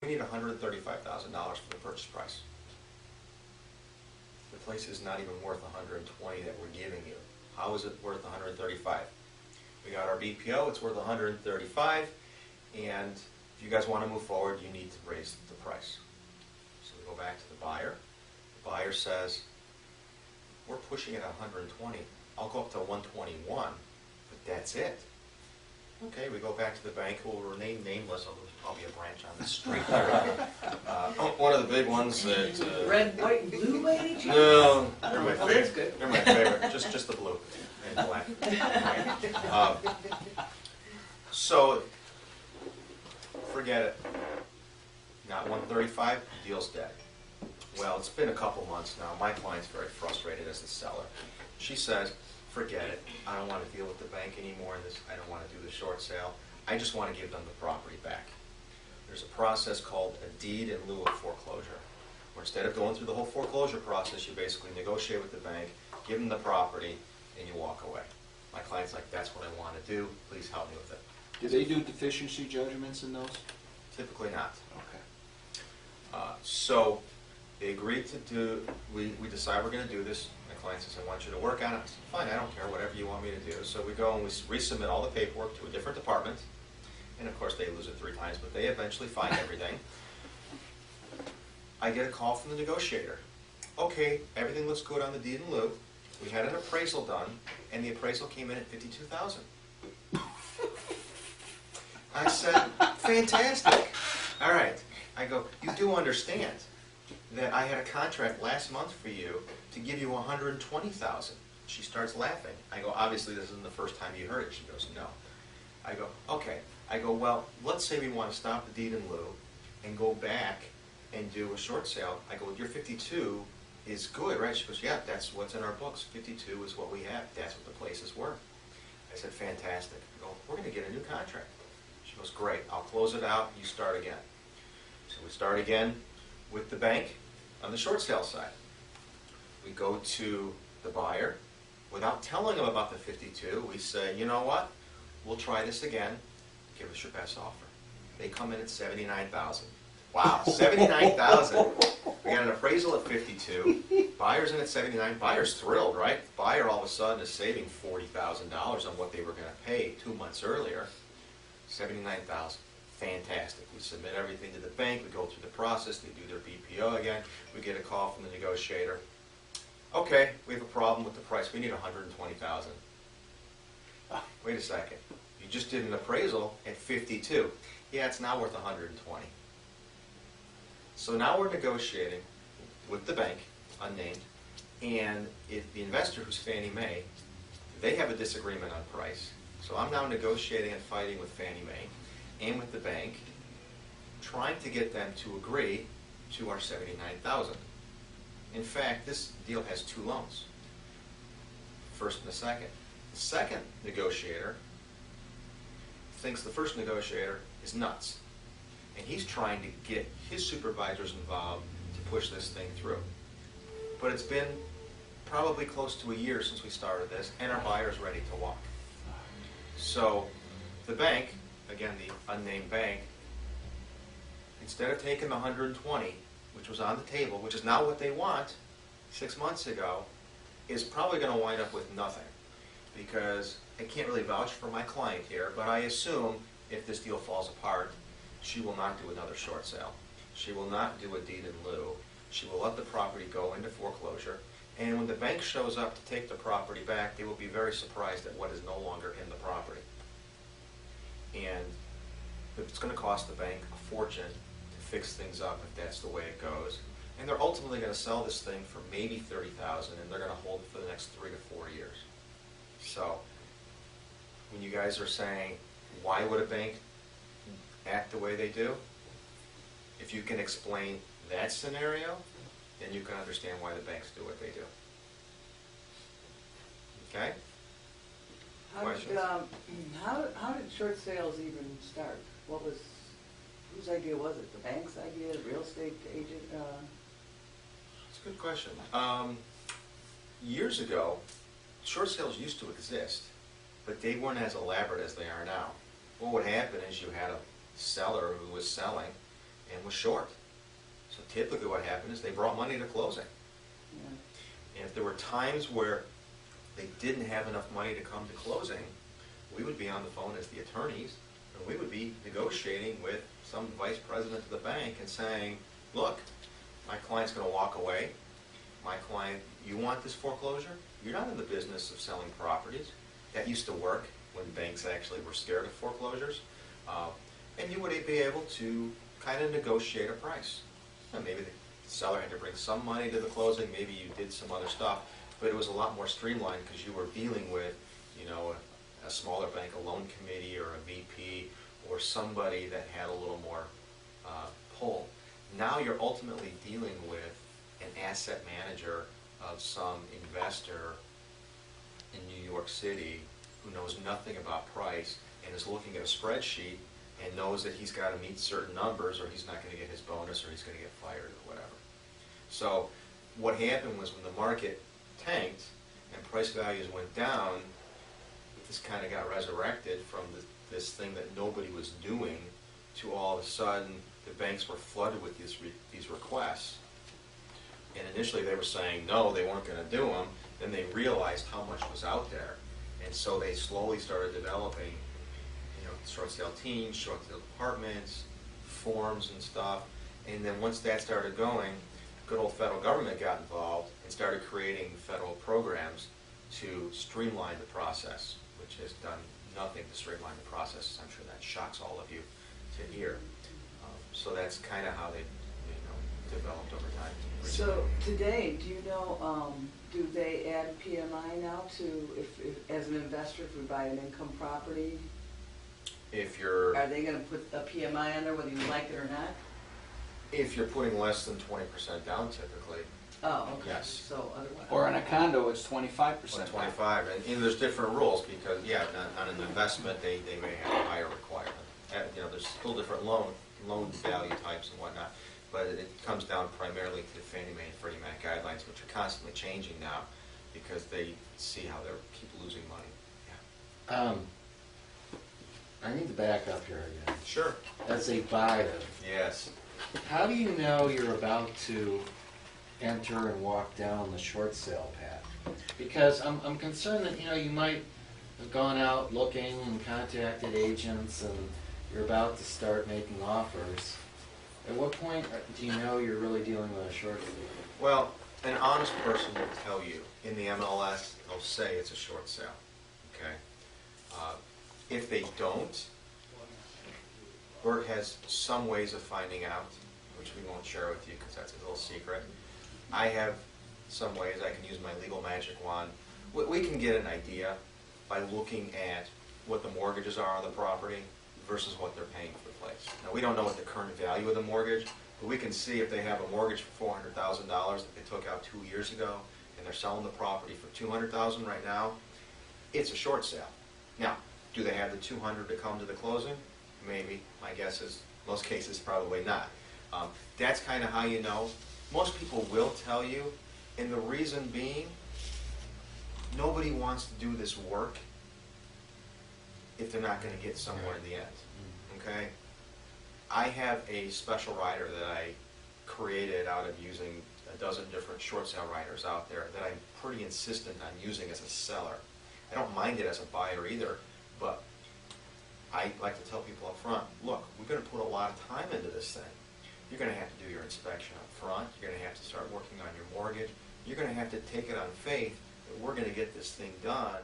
We need $135,000 for the purchase price. The place is not even worth $120 that we're giving you. How is it worth $135? We got our BPO, it's worth $135, and if you guys want to move forward, you need to raise the price. So we go back to the buyer. The buyer says, we're pushing it at $120. I'll go up to $121, but that's it. Okay, we go back to the bank, who will remain nameless, although there's probably a branch on the street there. One of the big ones that... Red, white, and blue by any chance? No, they're my Oh, favorite. that's good. They're my favorite, just the blue and black. So, forget it. Not 135, deal's dead. Well, it's been a couple months now. My client's very frustrated as the seller. She says, forget it. I don't want to deal with the bank anymore. I don't want to do the short sale. I just want to give them the property back. There's a process called a deed in lieu of foreclosure, where instead of going through the whole foreclosure process, you basically negotiate with the bank, give them the property, and you walk away. My client's like, that's what I want to do. Please help me with it. Do they do deficiency judgments in those? Typically not. Okay. So they agreed to do, we decide we're going to do this. My client says, I want you to work on it. I said, fine, I don't care, whatever you want me to do. So we go and we resubmit all the paperwork to a different department. And of course they lose it 3 times, but they eventually find everything. I get a call from the negotiator. Okay, everything looks good on the deed in lieu. We had an appraisal done, and the appraisal came in at $52,000. I said, fantastic. All right. I go, you do understand that I had a contract last month for you to give you $120,000. She starts laughing. I go, obviously this isn't the first time you heard it. She goes, no. I go, okay. I go, well, let's say we want to stop the deed in lieu and go back and do a short sale. I go, your 52 is good, right? She goes, yeah, that's what's in our books. 52 is what we have. That's what the place is worth. I said, fantastic. I go, we're going to get a new contract. She goes, great. I'll close it out. You start again. So we start again with the bank on the short sale side. We go to the buyer. Without telling them about the 52, we say, you know what? We'll try this again. Give us your best offer. They come in at $79,000. Wow, $79,000. We got an appraisal at 52. Buyer's in at 79. Buyer's thrilled, right? Buyer all of a sudden is saving $40,000 on what they were going to pay 2 months earlier. $79,000. Fantastic. We submit everything to the bank. We go through the process. They do their BPO again. We get a call from the negotiator. Okay, we have a problem with the price. We need $120,000. Wait a second. You just did an appraisal at 52. Yeah, it's now worth 120. So now we're negotiating with the bank, unnamed, and if the investor, who's Fannie Mae, they have a disagreement on price. So I'm now negotiating and fighting with Fannie Mae and with the bank, trying to get them to agree to our $79,000. In fact, this deal has 2 loans, first and the second. The second negotiator thinks the first negotiator is nuts, and he's trying to get his supervisors involved to push this thing through. But it's been probably close to a year since we started this, and our buyer's ready to walk. So the bank, again the unnamed bank, instead of taking the 120, which was on the table, which is not what they want 6 months ago, is probably going to wind up with nothing. Because I can't really vouch for my client here, but I assume if this deal falls apart, she will not do another short sale. She will not do a deed in lieu. She will let the property go into foreclosure. And when the bank shows up to take the property back, they will be very surprised at what is no longer in the property. And it's going to cost the bank a fortune to fix things up if that's the way it goes. And they're ultimately going to sell this thing for maybe $30,000, and they're going to hold it for the next 3 to 4 years. So when you guys are saying, why would a bank act the way they do? If you can explain that scenario, then you can understand why the banks do what they do. Okay? Questions? How did short sales even start? Whose idea was it? The bank's idea, the real estate agent? That's a good question. Years ago, short sales used to exist, but they weren't as elaborate as they are now. What would happen is you had a seller who was selling, and was short. So typically what happened is they brought money to closing. Yeah. And if there were times where they didn't have enough money to come to closing, we would be on the phone as the attorneys, and we would be negotiating with some vice president of the bank and saying, look, my client's going to walk away. My client, you want this foreclosure? You're not in the business of selling properties. That used to work when banks actually were scared of foreclosures. And you would be able to kind of negotiate a price. And maybe the seller had to bring some money to the closing, maybe you did some other stuff, but it was a lot more streamlined because you were dealing with, you know, a smaller bank, a loan committee or a VP or somebody that had a little more pull. Now you're ultimately dealing with an asset manager of some investor in New York City who knows nothing about price and is looking at a spreadsheet and knows that he's got to meet certain numbers or he's not going to get his bonus or he's going to get fired or whatever. So what happened was when the market tanked and price values went down, this kind of got resurrected from this thing that nobody was doing to all of a sudden the banks were flooded with these requests. And initially they were saying no, they weren't going to do them. Then they realized how much was out there. And so they slowly started developing, you know, short sale teams, short sale departments, forms and stuff. And then once that started going, good old federal government got involved and started creating federal programs to streamline the process, which has done nothing to streamline the process. I'm sure that shocks all of you to hear. So that's kind of how they, you know, developed over time. So today, do you know, do they add PMI now to, if as an investor, if we buy an income property, If you're are they gonna put a PMI on there whether you like it or not? if you're putting less than 20% down typically, Oh, okay. Yes. So otherwise. Or in a condo, it's 25%. or 25, and there's different rules because, yeah, on an investment, they may have a higher requirement. You know, there's still different loan value types and whatnot, but it comes down primarily to the Fannie Mae and Freddie Mac guidelines, which are constantly changing now because they see how they keep losing money. Yeah. I need to back up here again. Sure. As a buyer, Yes. how do you know you're about to enter and walk down the short sale path? Because I'm concerned that, you know, you might have gone out looking and contacted agents and you're about to start making offers. At what point do you know you're really dealing with a short sale? Well, an honest person will tell you, in the MLS, they'll say it's a short sale, okay? If they don't, Bert has some ways of finding out, which we won't share with you because that's a little secret. I have some ways I can use my legal magic wand. We can get an idea by looking at what the mortgages are on the property versus what they're paying for the place. Now, we don't know what the current value of the mortgage, but we can see if they have a mortgage for $400,000 that they took out 2 years ago and they're selling the property for $200,000 right now, it's a short sale. Now, do they have the $200,000 to come to the closing? Maybe. My guess is most cases probably not. That's kind of how you know. Most people will tell you, and the reason being, nobody wants to do this work if they're not going to get somewhere in the end. Okay? I have a special rider that I created out of using a dozen different short sale riders out there that I'm pretty insistent on using as a seller. I don't mind it as a buyer either, but I like to tell people up front, look, we're going to put a lot of time into this thing. You're going to have to do your inspection up front. You're going to have to start working on your mortgage. You're going to have to take it on faith that we're going to get this thing done